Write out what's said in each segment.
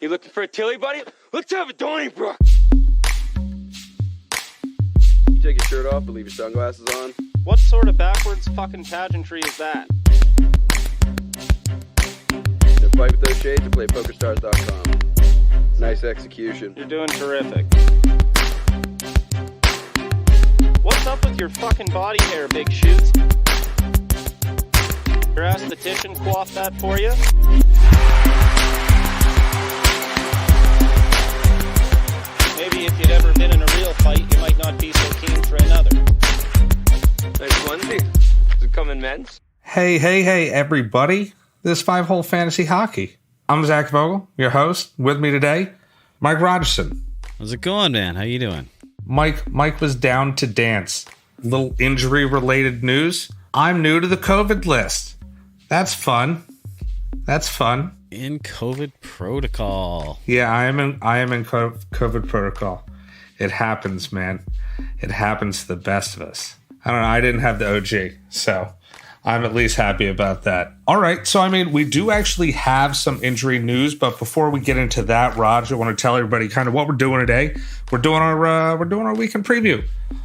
You looking for a Tilly, buddy? Let's have a Donnybrook. You take your shirt off, but leave your sunglasses on. What sort of backwards fucking pageantry is that? To fight with those shades or play PokerStars.com. Nice execution. You're doing terrific. What's up with your fucking body hair, Big Shoots? Your esthetician coiffed that for you? Maybe if you'd ever been in a real fight, you might not be so keen for another. Nice onesie. Does it come in men's? Hey, everybody. This is 5-Hole Fantasy Hockey. I'm Zach Vogel, your host. With me today, Mike Rogerson. How's it going, man? How you doing? Mike was down to dance. Little injury-related news. I'm new to the COVID list. That's fun. In COVID protocol. Yeah, I am in COVID protocol. It happens, man. It happens to the best of us. I don't know. I didn't have the OG, so I'm at least happy about that. All right, so we do actually have some injury news, but before we get into that, Raj, I want to tell everybody kind of what we're doing today. We're doing our weekend preview.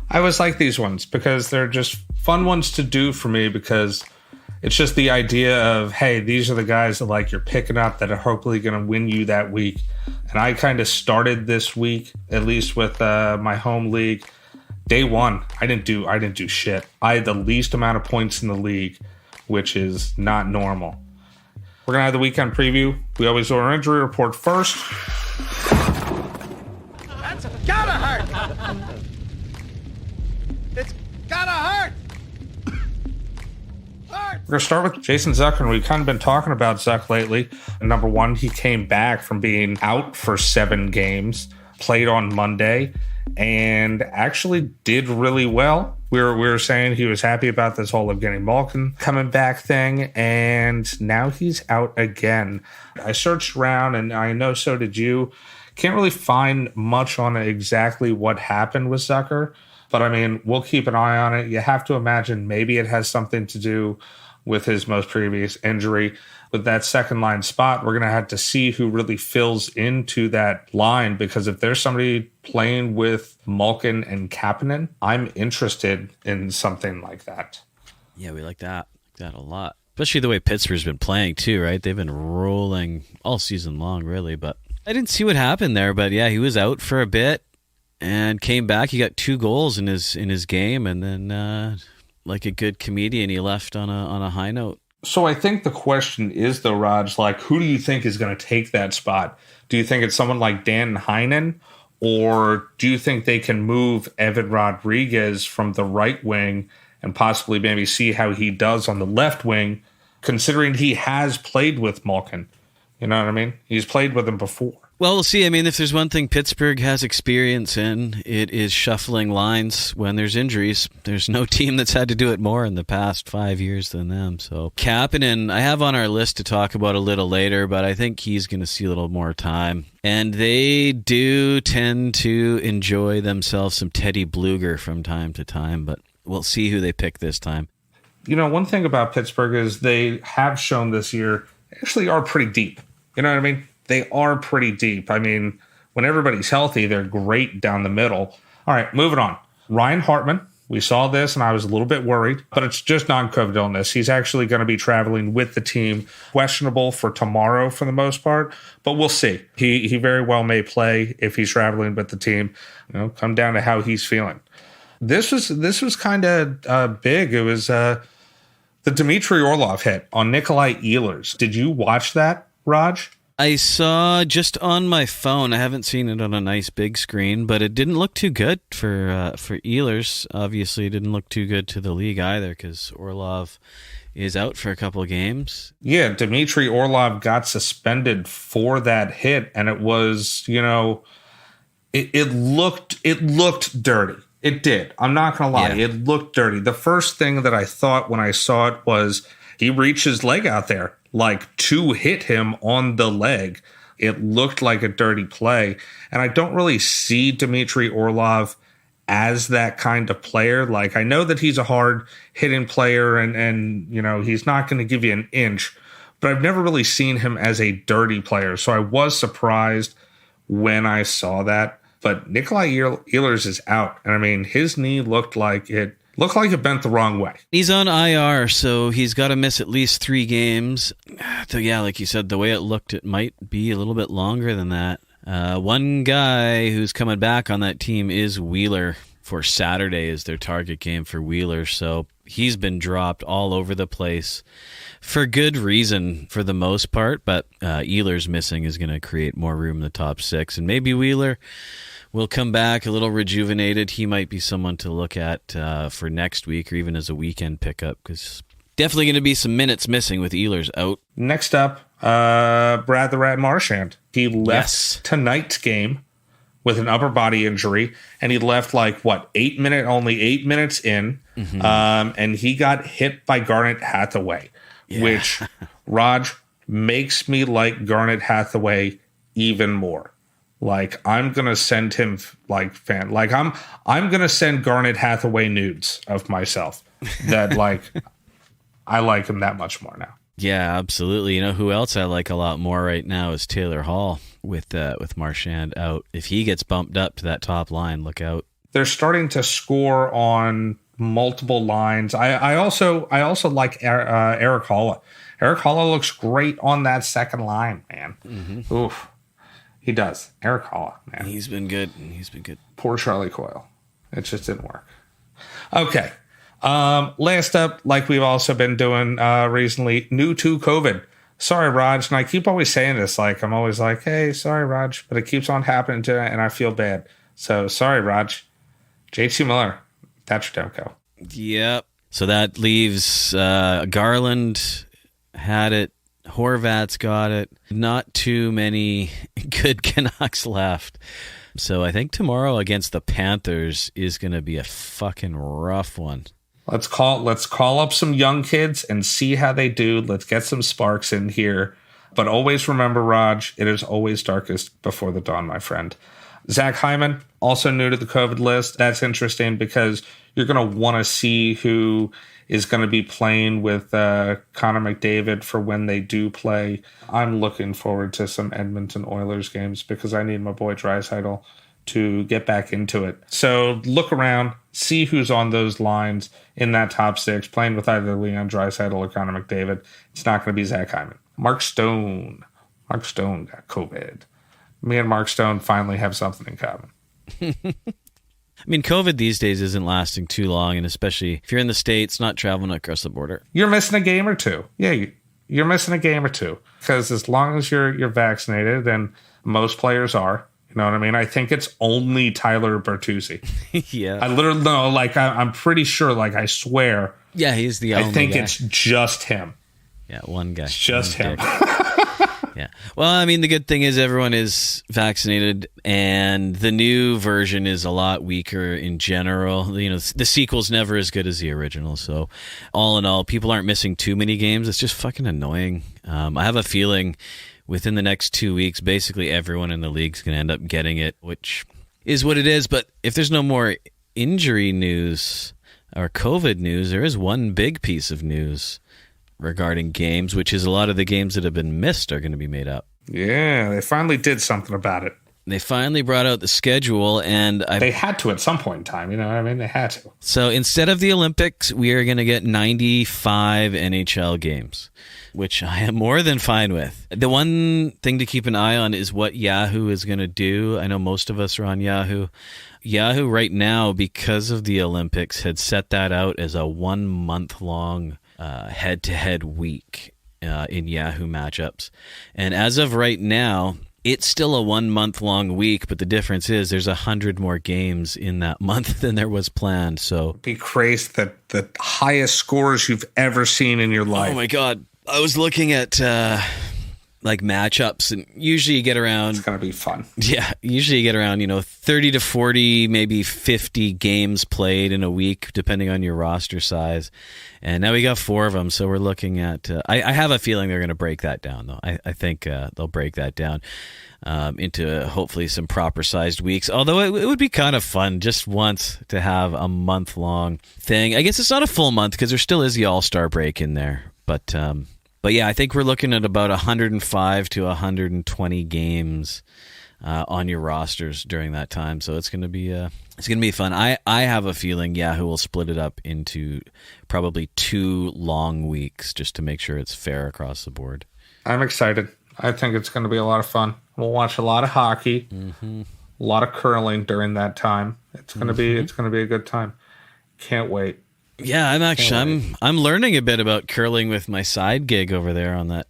I always like these ones because they're just fun ones to do for me because it's just the idea of, hey, these are the guys that you're picking up that are hopefully going to win you that week. And I kind of started this week, at least with my home league. Day one, I didn't do shit. I had the least amount of points in the league, which is not normal. We're gonna have the weekend preview. We always do our injury report first. That's gotta hurt. It's gotta hurt. We're going to start with Jason Zuckerman. We've kind of been talking about Zuck lately. Number one, he came back from being out for 7 games, played on Monday, and actually did really well. We were saying he was happy about this whole Evgeny Malkin coming back thing, and now he's out again. I searched around, and I know so did you. Can't really find much on exactly what happened with Zucker, but we'll keep an eye on it. You have to imagine maybe it has something to do with his most previous injury. With that second line spot, we're going to have to see who really fills into that line, because if there's somebody playing with Malkin and Kapanen, I'm interested in something like that. Yeah, we like that a lot. Especially the way Pittsburgh's been playing too, right? They've been rolling all season long, really. But I didn't see what happened there. But yeah, he was out for a bit and came back. He got 2 goals in his game, and then like a good comedian, he left on a high note. So I think the question is, though, Raj, who do you think is going to take that spot? Do you think it's someone like Dan Heinen, or do you think they can move Evan Rodriguez from the right wing and possibly maybe see how he does on the left wing, considering he has played with Malkin? You know what I mean? He's played with him before. Well, we'll see. If there's one thing Pittsburgh has experience in, it is shuffling lines when there's injuries. There's no team that's had to do it more in the past 5 years than them. So Kapanen, I have on our list to talk about a little later, but I think he's going to see a little more time. And they do tend to enjoy themselves some Teddy Bluger from time to time, but we'll see who they pick this time. One thing about Pittsburgh is they have shown this year actually are pretty deep. You know what I mean? They are pretty deep. When everybody's healthy, they're great down the middle. All right, moving on. Ryan Hartman, we saw this, and I was a little bit worried, but it's just non-COVID illness. He's actually going to be traveling with the team, questionable for tomorrow for the most part, but we'll see. He very well may play if he's traveling with the team. Come down to how he's feeling. This was kind of big. It was the Dmitry Orlov hit on Nikolai Ehlers. Did you watch that, Raj? I saw just on my phone. I haven't seen it on a nice big screen, but it didn't look too good for Ehlers. Obviously, it didn't look too good to the league either, because Orlov is out for a couple of games. Yeah, Dmitry Orlov got suspended for that hit, and it was, it looked dirty. It did. I'm not going to lie. Yeah. It looked dirty. The first thing that I thought when I saw it was he reached his leg out there, to hit him on the leg. It looked like a dirty play. And I don't really see Dmitry Orlov as that kind of player. I know that he's a hard hitting player and he's not going to give you an inch, but I've never really seen him as a dirty player. So I was surprised when I saw that. But Nikolai Ehlers is out. And I mean, his knee looked like it bent the wrong way. He's on IR, so he's got to miss at least 3 games. So yeah, like you said, the way it looked, it might be a little bit longer than that. One guy who's coming back on that team is Wheeler. For Saturday is their target game for Wheeler, so he's been dropped all over the place for good reason for the most part, but Ehlers missing is going to create more room in the top 6, and maybe Wheeler will come back a little rejuvenated. He might be someone to look at for next week or even as a weekend pickup, because definitely going to be some minutes missing with Ehlers out. Next up, Brad the Rat Marchand. He left tonight's game with an upper body injury, and he left only 8 minutes in, and he got hit by Garnet Hathaway, which, Raj, makes me like Garnet Hathaway even more. Like, I'm gonna send him I'm gonna send Garnet Hathaway nudes of myself. That I like him that much more now. Yeah, absolutely. You know who else I like a lot more right now is Taylor Hall with Marchand out. If he gets bumped up to that top line, look out. They're starting to score on multiple lines. I also like Eric Holla. Eric Holla looks great on that second line, man. Mm-hmm. Oof, he does. Eric Holla, man. He's been good. Poor Charlie Coyle. It just didn't work. Okay. Last up, like we've also been doing recently, new to COVID. Sorry, Raj, and I keep always saying this. Like, I'm always like, hey, sorry, Raj, but it keeps on happening to it, and I feel bad. So, sorry, Raj. JT Miller, that's your Demko. Yep. So that leaves Garland had it. Horvat's got it. Not too many good Canucks left. So I think tomorrow against the Panthers is going to be a fucking rough one. Let's call up some young kids and see how they do. Let's get some sparks in here. But always remember, Raj, it is always darkest before the dawn, my friend. Zach Hyman, also new to the COVID list. That's interesting because you're going to want to see who is going to be playing with Connor McDavid for when they do play. I'm looking forward to some Edmonton Oilers games because I need my boy Draisaitl to get back into it. So look around, see who's on those lines in that top 6, playing with either Leon Draisaitl or Connor McDavid. It's not going to be Zach Hyman. Mark Stone got COVID. Me and Mark Stone finally have something in common. I mean, COVID these days isn't lasting too long, and especially if you're in the States, not traveling across the border. You're missing a game or two. Yeah, you're missing a game or two. Because as long as you're vaccinated, and most players are, you know what I mean? I think it's only Tyler Bertuzzi. Yeah. I literally know, I'm pretty sure, I swear. Yeah, he's the only I think guy. it's just him. Yeah, one guy. It's just him. Yeah. Well, I mean, the good thing is everyone is vaccinated, and the new version is a lot weaker in general. You know, the sequel's never as good as the original. So, all in all, people aren't missing too many games. It's just fucking annoying. I have a feeling within the next 2 weeks, basically everyone in the league's going to end up getting it, which is what it is. But if there's no more injury news or COVID news, there is one big piece of news regarding games, which is a lot of the games that have been missed are going to be made up. Yeah, they finally did something about it. They finally brought out the schedule, and they had to at some point in time, you know what I mean? They had to. So instead of the Olympics, we are going to get 95 NHL games, which I am more than fine with. The one thing to keep an eye on is what Yahoo is going to do. I know most of us are on Yahoo. Yahoo right now, because of the Olympics, had set that out as a 1 month long head-to-head week in Yahoo matchups. And as of right now, it's still a 1 month long week, but the difference is there's 100 more games in that month than there was planned. So it'd be crazy that the highest scores you've ever seen in your life. Oh my God. I was looking at matchups, and usually you get around... It's going to be fun. Yeah, usually you get around, 30 to 40, maybe 50 games played in a week, depending on your roster size. And now we got 4 of them, so we're looking at... I have a feeling they're going to break that down, though. I think they'll break that down into hopefully some proper-sized weeks. Although it would be kind of fun just once to have a month-long thing. I guess it's not a full month, because there still is the All-Star break in there. But But yeah, I think we're looking at about 105 to 120 games on your rosters during that time. So it's going to be fun. I have a feeling Yahoo will split it up into probably 2 long weeks just to make sure it's fair across the board. I'm excited. I think it's going to be a lot of fun. We'll watch a lot of hockey, a lot of curling during that time. It's going to be a good time. Can't wait. Yeah, I'm learning a bit about curling with my side gig over there on that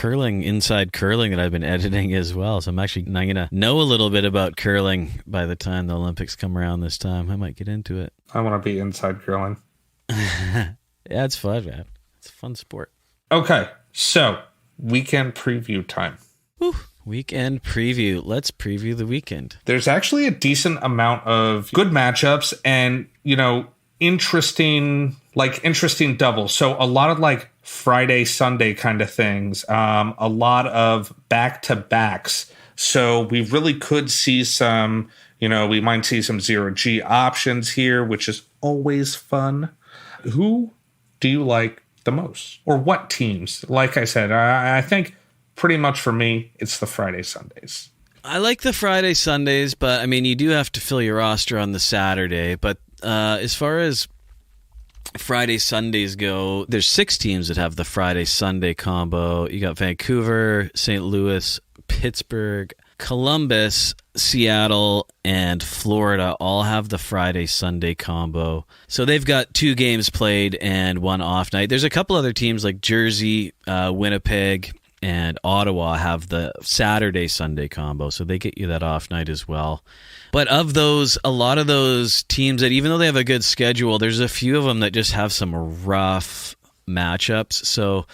inside curling that I've been editing as well. So I'm going to know a little bit about curling by the time the Olympics come around this time. I might get into it. I want to be inside curling. Yeah, it's fun, man. It's a fun sport. Okay, so weekend preview time. Whew. Weekend preview. Let's preview the weekend. There's actually a decent amount of good matchups and, interesting doubles. So a lot of Friday, Sunday kind of things. A lot of back-to-backs. So we really could see some, we might see some 0G options here, which is always fun. Who do you like the most? Or what teams? Like I said, I think pretty much for me, it's the Friday, Sundays. I like the Friday, Sundays, but you do have to fill your roster on the Saturday. But as far as Friday, Sundays go, there's 6 teams that have the Friday, Sunday combo. You got Vancouver, St. Louis, Pittsburgh, Columbus, Seattle, and Florida all have the Friday, Sunday combo. So they've got 2 games played and 1 off night. There's a couple other teams like Jersey, Winnipeg, and Ottawa have the Saturday, Sunday combo, so they get you that off night as well. But of those, a lot of those teams that even though they have a good schedule, there's a few of them that just have some rough matchups. So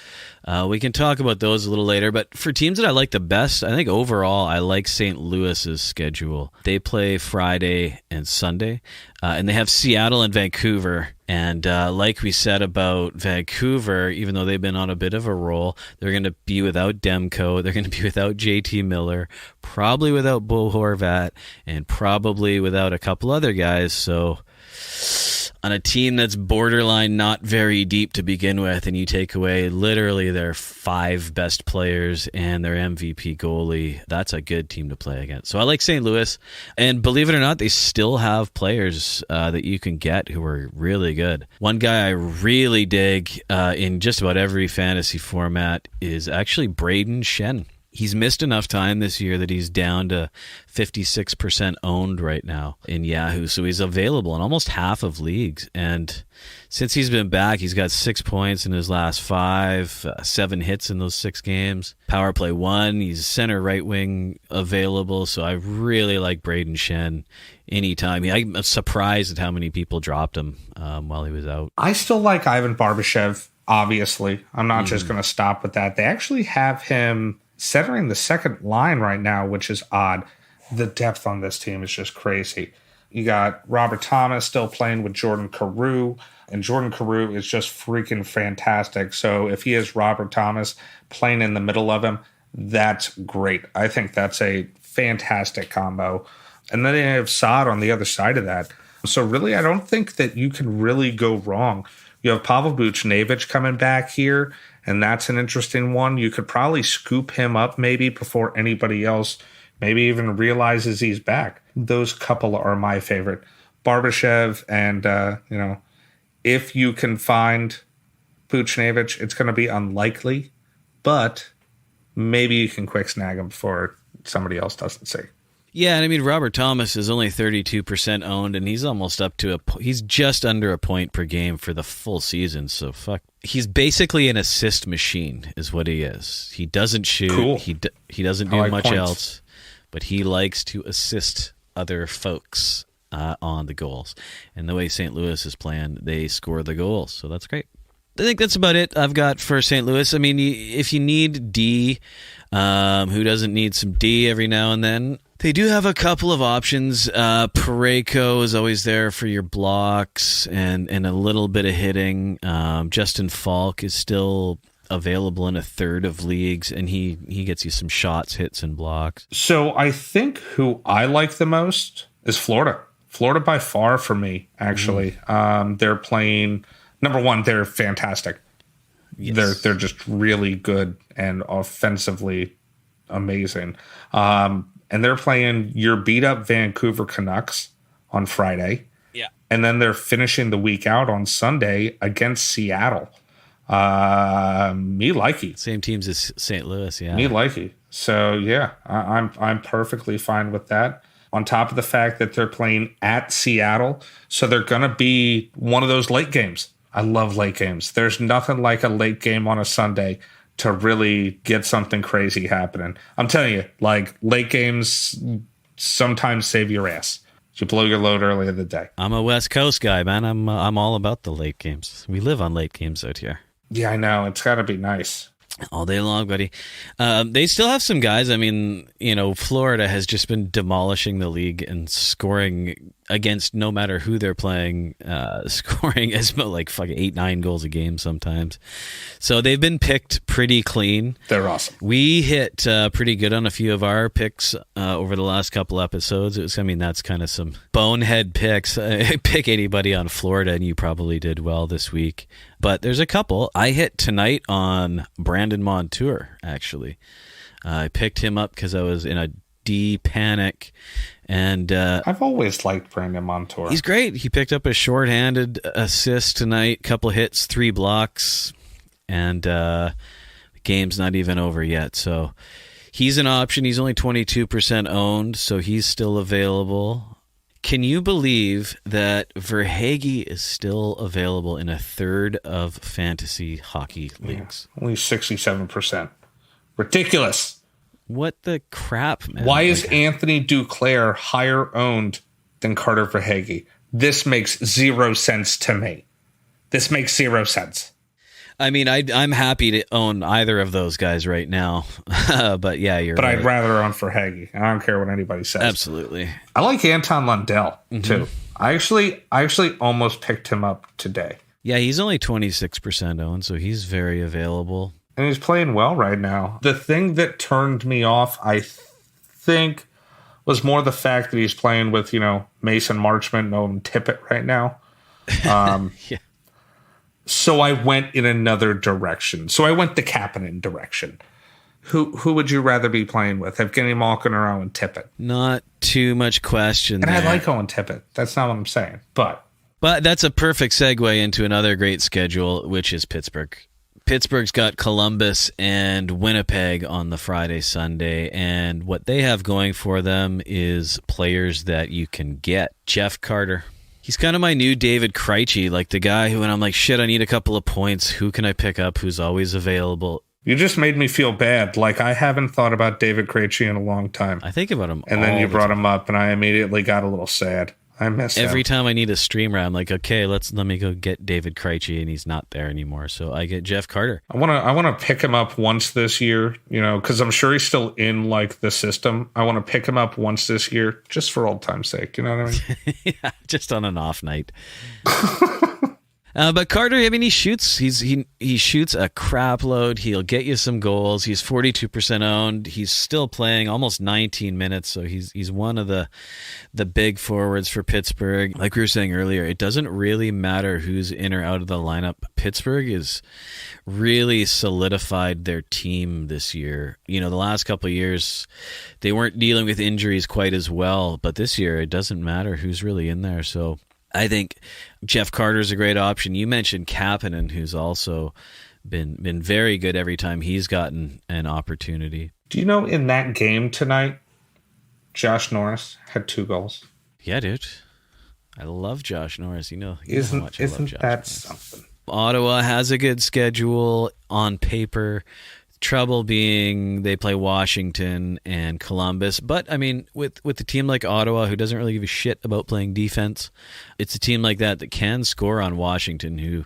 we can talk about those a little later. But for teams that I like the best, I think overall I like St. Louis's schedule. They play Friday and Sunday, and they have Seattle and Vancouver. And like we said about Vancouver, even though they've been on a bit of a roll, they're going to be without Demko. They're going to be without JT Miller, probably without Bo Horvat, and probably without a couple other guys. So on a team that's borderline not very deep to begin with, and you take away literally their 5 best players and their MVP goalie, that's a good team to play against. So I like St. Louis, and believe it or not, they still have players that you can get who are really good. One guy I really dig in just about every fantasy format is actually Braden Shen. He's missed enough time this year that he's down to 56% owned right now in Yahoo. So he's available in almost half of leagues. And since he's been back, he's got 6 points in his last 5, 7 hits in those 6 games. Power play 1. He's center right wing available. So I really like Braden Shen anytime. I'm surprised at how many people dropped him while he was out. I still like Ivan Barbashev, obviously. I'm not just going to stop with that. They actually have him centering the second line right now, which is odd. The depth on this team is just crazy. You got Robert Thomas still playing with Jordan Carew, and Jordan Carew is just freaking fantastic. So if he has Robert Thomas playing in the middle of him, that's great. I think that's a fantastic combo. And then they have Saad on the other side of that. So really, I don't think that you can really go wrong. You have Pavel Buchnevich coming back here, and that's an interesting one. You could probably scoop him up maybe before anybody else maybe even realizes he's back. Those couple are my favorite. Barbashev and, if you can find Buchnevich, it's going to be unlikely, but maybe you can quick snag him before somebody else doesn't see. Yeah, and Robert Thomas is only 32% owned, and he's almost up to he's just under a point per game for the full season. So he's basically an assist machine, is what he is. He doesn't shoot. Cool. He doesn't do much else, but he likes to assist other folks on the goals. And the way St. Louis is playing, they score the goals, so that's great. I think that's about it I've got for St. Louis. If you need D, who doesn't need some D every now and then? They do have a couple of options. Parayko is always there for your blocks and a little bit of hitting. Justin Falk is still available in a third of leagues, and he gets you some shots, hits, and blocks. So I think who I like the most is Florida. Florida by far for me, actually. They're playing... Number one, they're fantastic. They're just really good and offensively amazing. And they're playing your beat-up Vancouver Canucks on Friday. Yeah. And then they're finishing the week out on Sunday against Seattle. Me likey. Same teams as St. Louis, yeah. Me likey. So, yeah, I'm perfectly fine with that. On top of the fact that they're playing at Seattle, so they're going to be one of those late games. I love late games. There's nothing like a late game on a Sunday to really get something crazy happening. I'm telling you, like, late games sometimes save your ass. You blow your load early in the day. I'm a West Coast guy, man. I'm all about the late games. We live on late games out here. Yeah, I know. It's got to be nice. All day long, buddy. They still have some guys. I mean, Florida has just been demolishing the league and scoring against no matter who they're playing, scoring as like fucking 8-9 goals a game sometimes. So they've been picked pretty clean. They're awesome. We hit pretty good on a few of our picks over the last couple episodes. That's kind of some bonehead picks. Pick anybody on Florida, and you probably did well this week. But there's a couple. I hit tonight on Brandon Montour, actually. I picked him up because I was in a D panic. And I've always liked Brandon Montour. He's great. He picked up a shorthanded assist tonight, couple hits, 3 blocks, and the game's not even over yet. So he's an option. He's only 22% owned, so he's still available. Can you believe that Verhaeghe is still available in a third of fantasy hockey leagues? Yeah, only 67%. Ridiculous. What the crap, man? Why is Anthony Duclair higher owned than Carter Verhaeghe? This makes 0 sense to me. This makes 0 sense. I mean, I'm happy to own either of those guys right now. But yeah, you're right. I'd rather own Verhaeghe. I don't care what anybody says. Absolutely. I like Anton Lundell, too. I actually almost picked him up today. Yeah, he's only 26% owned, so he's very available. And he's playing well right now. The thing that turned me off, I think, was more the fact that he's playing with, Mason Marchment and Owen Tippett right now. Yeah. So I went in another direction. So I went the Kapanen direction. Who would you rather be playing with, Evgeny Malkin or Owen Tippett? Not too much question and there. I like Owen Tippett. That's not what I'm saying. But that's a perfect segue into another great schedule, which is Pittsburgh. Pittsburgh's got Columbus and Winnipeg on the Friday, Sunday, and what they have going for them is players that you can get. Jeff Carter. He's kind of my new David Krejci, like the guy who, when I'm like, shit, I need a couple of points. Who can I pick up who's always available? You just made me feel bad. Like, I haven't thought about David Krejci in a long time. I think about him and then you brought him up, and I immediately got a little sad. I miss him. Every time I need a streamer, I'm like, okay, let me go get David Krejci, and he's not there anymore. So I get Jeff Carter. I want to pick him up once this year, because I'm sure he's still in like the system. I want to pick him up once this year, just for old time's sake. You know what I mean? Yeah, just on an off night. But Carter, I mean, he shoots. He shoots a crap load. He'll get you some goals. He's 42% owned. He's still playing almost 19 minutes, so he's one of the big forwards for Pittsburgh. Like we were saying earlier, it doesn't really matter who's in or out of the lineup. Pittsburgh is really solidified their team this year. The last couple of years, they weren't dealing with injuries quite as well, but this year it doesn't matter who's really in there. So I think Jeff Carter's a great option. You mentioned Kapanen, who's also been very good every time he's gotten an opportunity. Do you know in that game tonight, Josh Norris had 2 goals? Yeah, dude. I love Josh Norris. You know how much I love isn't Josh that Norris. something? Ottawa has a good schedule on paper. Trouble being they play Washington and Columbus. But, I mean, with a team like Ottawa, who doesn't really give a shit about playing defense, it's a team like that can score on Washington, who,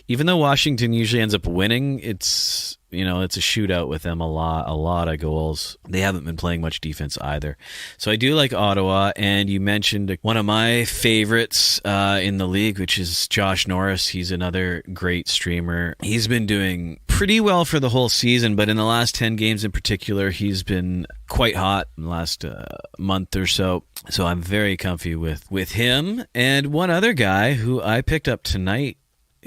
even though Washington usually ends up winning, it's a shootout with them, a lot of goals. They haven't been playing much defense either. So I do like Ottawa, and you mentioned one of my favorites in the league, which is Josh Norris. He's another great streamer. He's been doing pretty well for the whole season, but in the last 10 games in particular, he's been quite hot in the last month or so. So I'm very comfy with him. And one other guy who I picked up tonight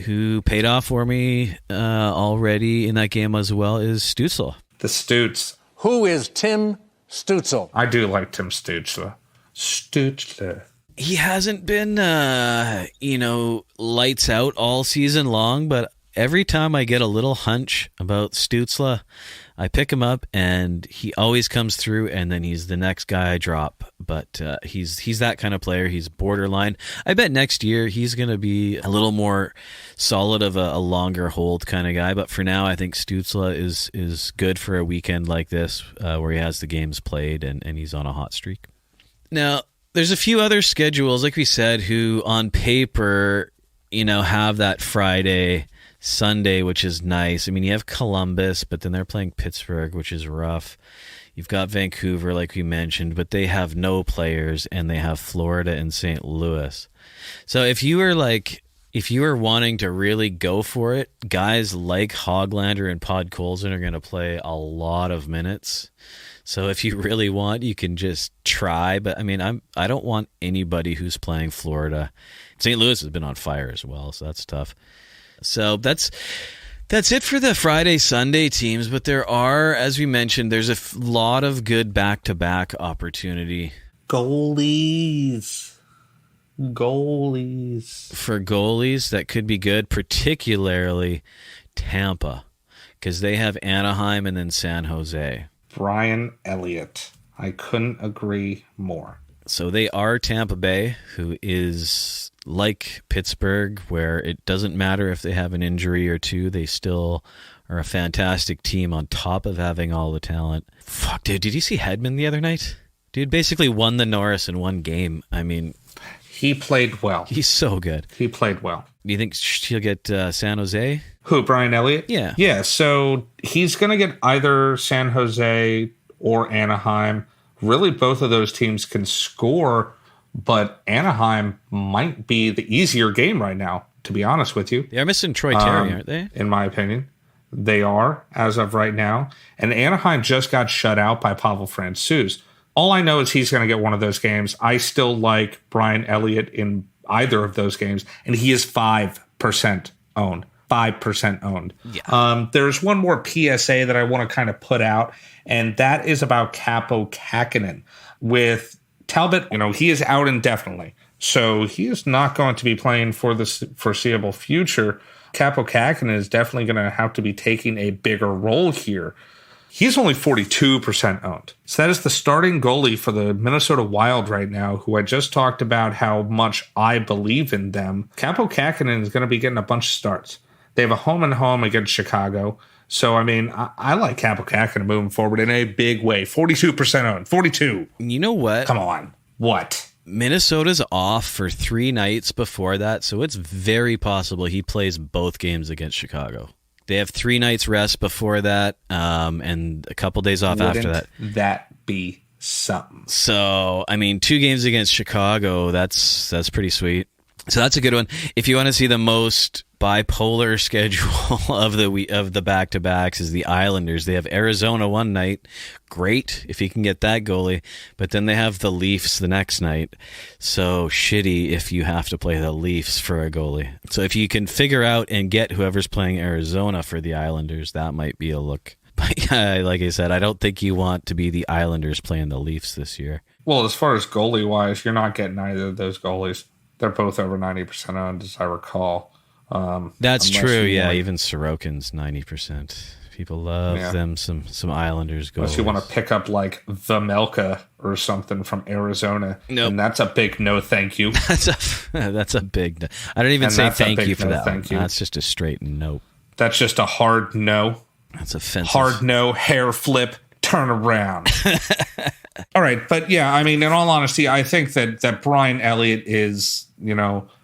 who paid off for me already in that game as well is Stütze. The Stütze. Who is Tim Stütze? I do like Tim Stütze. Stütze. He hasn't been, lights out all season long, but every time I get a little hunch about Stützle, I pick him up and he always comes through, and then he's the next guy I drop. But he's that kind of player. He's borderline. I bet next year he's going to be a little more solid of a longer hold kind of guy. But for now, I think Stützle is good for a weekend like this where he has the games played and he's on a hot streak. Now, there's a few other schedules, like we said, who on paper, have that Friday, Sunday, which is nice. I mean, you have Columbus, but then they're playing Pittsburgh, which is rough. You've got Vancouver, like we mentioned, but they have no players, and they have Florida and St. Louis. So if you were wanting to really go for it, guys like Höglander and Podkolzin are going to play a lot of minutes. So if you really want, you can just try. But I mean, I don't want anybody who's playing Florida. St. Louis has been on fire as well, so that's tough. So that's it for the Friday, Sunday teams. But there are, as we mentioned, there's a lot of good back-to-back opportunity. Goalies. For goalies, that could be good, particularly Tampa, because they have Anaheim and then San Jose. Brian Elliott. I couldn't agree more. So they are Tampa Bay, who is like Pittsburgh, where it doesn't matter if they have an injury or two, they still are a fantastic team on top of having all the talent. Fuck, dude, did you see Hedman the other night? Dude basically won the Norris in one game. I mean, he played well. He's so good. He played well. Do you think she'll get San Jose? Who, Brian Elliott? Yeah. Yeah, so he's going to get either San Jose or Anaheim. Really, both of those teams can score, but Anaheim might be the easier game right now, to be honest with you. They are missing Troy Terry, aren't they? In my opinion. They are, as of right now. And Anaheim just got shut out by Pavel Francouz. All I know is he's going to get one of those games. I still like Brian Elliott in either of those games, and he is 5% owned. 5% owned. Yeah. There's one more PSA that I want to kind of put out, and that is about Kappo Kähkönen. With Talbot, he is out indefinitely, so he is not going to be playing for the foreseeable future. Kappo Kähkönen is definitely going to have to be taking a bigger role here. He's only 42% owned. So that is the starting goalie for the Minnesota Wild right now, who I just talked about how much I believe in them. Kappo Kähkönen is going to be getting a bunch of starts. They have a home-and-home against Chicago. So, I mean, I like Kappo Kähkönen moving forward in a big way. 42% owned. 42. You know what? Come on. What? Minnesota's off for 3 nights before that, so it's very possible he plays both games against Chicago. They have 3 nights rest before that, and a couple days off after that. That be something. So, I mean, 2 games against Chicago, that's pretty sweet. So that's a good one. If you want to see the most bipolar schedule of the back-to-backs is the Islanders. They have Arizona one night. Great if you can get that goalie. But then they have the Leafs the next night. So shitty if you have to play the Leafs for a goalie. So if you can figure out and get whoever's playing Arizona for the Islanders, that might be a look. But like I said, I don't think you want to be the Islanders playing the Leafs this year. Well, as far as goalie-wise, you're not getting either of those goalies. They're both over 90% owned, as I recall. That's true, yeah. Even Sorokin's 90%. People love them some Islanders goalies. Unless you want to pick up like Vemelka or something from Arizona. Nope. And that's a big no thank you. That's a big no. I don't even say thank you for that one. That's just a straight no. That's just a hard no. That's offensive. Hard no, hair flip, turn around. All right, but yeah, I mean, in all honesty, I think that Brian Elliott is,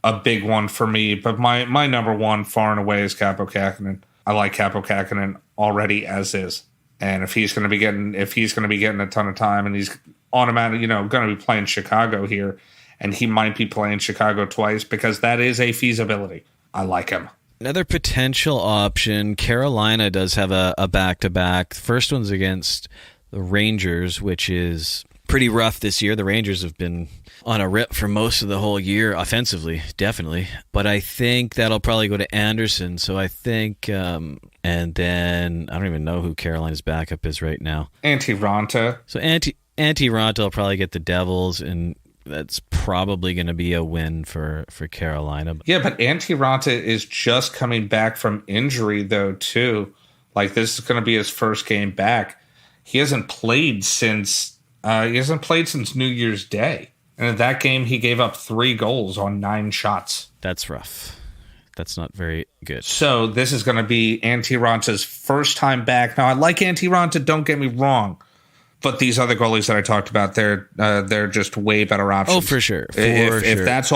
a big one for me. But my number one far and away is Kappo Kähkönen. I like Kappo Kähkönen already as is, and if he's going to be getting a ton of time, and he's automatically, going to be playing Chicago here, and he might be playing Chicago twice because that is a feasibility. I like him. Another potential option, Carolina does have a back-to-back. The first one's against the Rangers, which is pretty rough this year. The Rangers have been on a rip for most of the whole year, offensively, definitely. But I think that'll probably go to Anderson. So I think, and then I don't even know who Carolina's backup is right now. Antti Raanta. So Antti Raanta will probably get the Devils, and that's probably going to be a win for Carolina. Yeah, but Antti Raanta is just coming back from injury, though, too. Like, this is going to be his first game back. He hasn't played since New Year's Day. And in that game, he gave up 3 goals on 9 shots. That's rough. That's not very good. So this is going to be Antti Ranta's first time back. Now, I like Antti Raanta, don't get me wrong. But these other goalies that I talked about, they're just way better options. Oh, for sure. If that's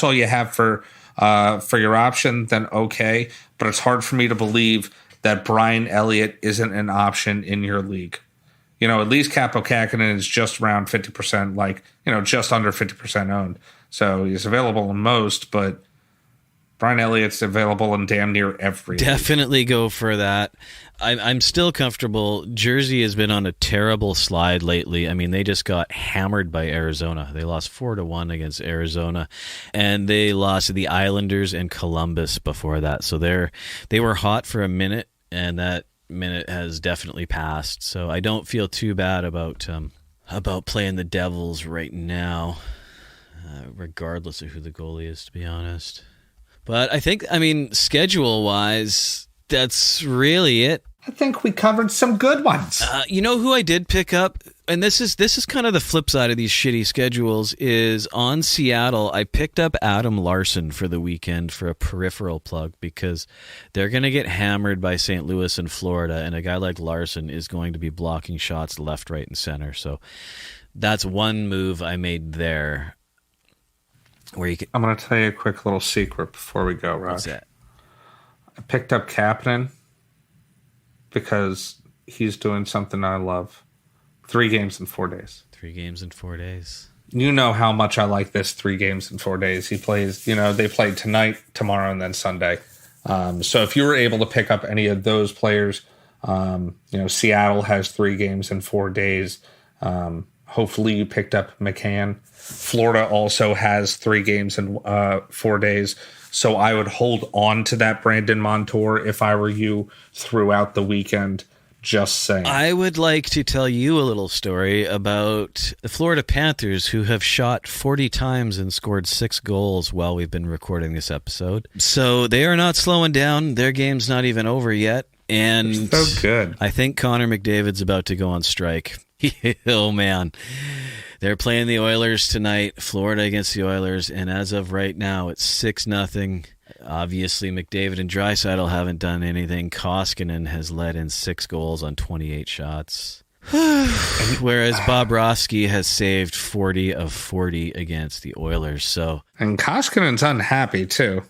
all you have for your option, then okay. But it's hard for me to believe that Brian Elliott isn't an option in your league. You know, at least Kappo Kähkönen is just around 50%, just under 50% owned. So he's available in most, but Brian Elliott's available in damn near every Definitely league. go for that. I'm still comfortable. Jersey has been on a terrible slide lately. I mean, they just got hammered by Arizona. They lost 4-1 against Arizona, and they lost to the Islanders and Columbus before that. So they were hot for a minute, and that minute has definitely passed. So I don't feel too bad about playing the Devils right now, regardless of who the goalie is, to be honest. But I think, schedule-wise, that's really it. I think we covered some good ones. You know who I did pick up? And this is kind of the flip side of these shitty schedules, is on Seattle, I picked up Adam Larson for the weekend for a peripheral plug because they're going to get hammered by St. Louis and Florida, and a guy like Larson is going to be blocking shots left, right, and center. So that's one move I made there. I'm going to tell you a quick little secret before we go, Rog. What's that? I picked up Kapanen because he's doing something I love. 3 games in 4 days. 3 games in 4 days. You know how much I like this 3 games in 4 days. He plays, they played tonight, tomorrow, and then Sunday. So if you were able to pick up any of those players, Seattle has 3 games in 4 days. Hopefully you picked up McCann. Florida also has 3 games in 4 days. So I would hold on to that Brandon Montour if I were you throughout the weekend. Just saying. I would like to tell you a little story about the Florida Panthers, who have shot 40 times and scored 6 goals while we've been recording this episode. So they are not slowing down. Their game's not even over yet. And they're so good. I think Connor McDavid's about to go on strike. Oh, man. They're playing the Oilers tonight, Florida against the Oilers, and as of right now, it's 6-0. Obviously, McDavid and Draisaitl haven't done anything. Koskinen has led in 6 goals on 28 shots. Whereas Bobrovsky has saved 40 of 40 against the Oilers. And Koskinen's unhappy, too.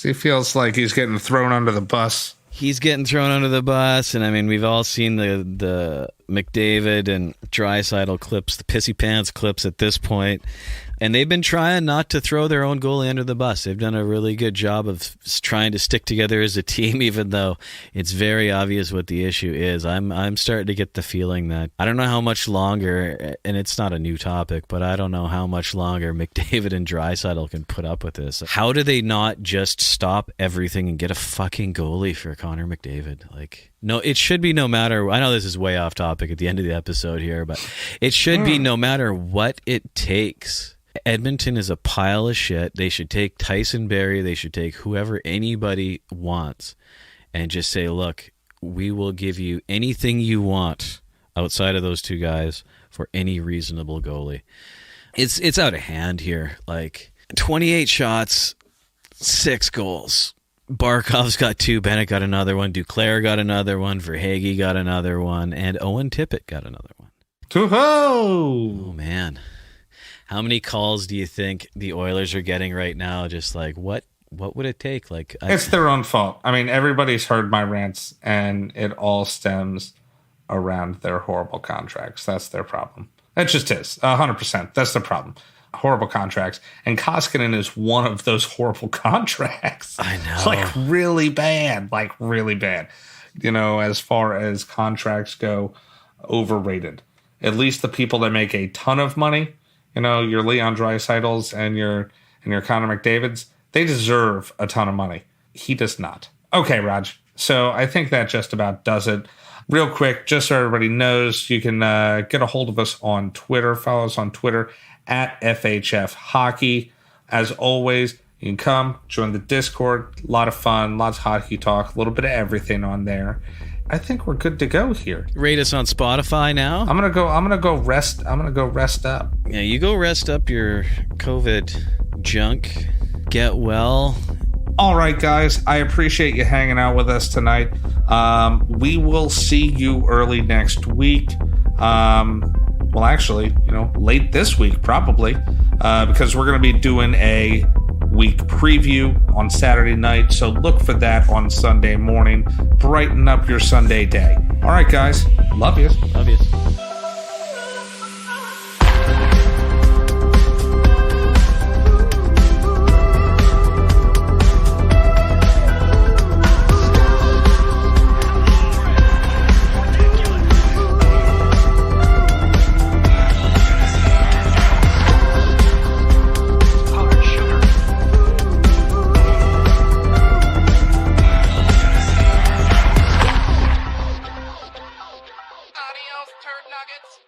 He feels like he's getting thrown under the bus. He's getting thrown under the bus, and we've all seen the McDavid and Draisaitl clips, the pissy pants clips at this point. And they've been trying not to throw their own goalie under the bus. They've done a really good job of trying to stick together as a team, even though it's very obvious what the issue is. I'm starting to get the feeling that I don't know how much longer, and it's not a new topic, but I don't know how much longer McDavid and Draisaitl can put up with this. How do they not just stop everything and get a fucking goalie for Connor McDavid? No, it should be no matter. I know this is way off topic at the end of the episode here, but it should be no matter what it takes. Edmonton is a pile of shit. They should take Tyson Barrie. They should take whoever anybody wants and just say, look, we will give you anything you want outside of those 2 guys for any reasonable goalie. It's out of hand here. 28 shots, 6 goals. Barkov's got 2, Bennett got another one, Duclair got another one, Verhaeghe got another one, and Owen Tippett got another one. Toho! Oh, man. How many calls do you think the Oilers are getting right now? Just what would it take? It's their own fault. Everybody's heard my rants, and it all stems around their horrible contracts. That's their problem. It just is. 100%. That's the problem. Horrible contracts. And Koskinen is one of those horrible contracts. I know. Really bad. Really bad. As far as contracts go, overrated. at least the people that make a ton of money, your Leon Draisaitl's and your Connor McDavid's, they deserve a ton of money. He does not. Okay, Raj. So I think that just about does it. Real quick, just so everybody knows, you can get a hold of us on Twitter. Follow us on Twitter at FHF Hockey. As always, you can come, join the Discord. A lot of fun, lots of hockey talk, a little bit of everything on there. I think we're good to go here. Rate us on Spotify now. I'm gonna go rest up. Yeah, you go rest up your COVID junk. Get well. All right, guys, I appreciate you hanging out with us tonight. We will see you early next week. Well, actually, late this week, probably, because we're going to be doing a week preview on Saturday night. So look for that on Sunday morning. Brighten up your Sunday day. All right, guys. Love you. Love you. Adios, turd nuggets.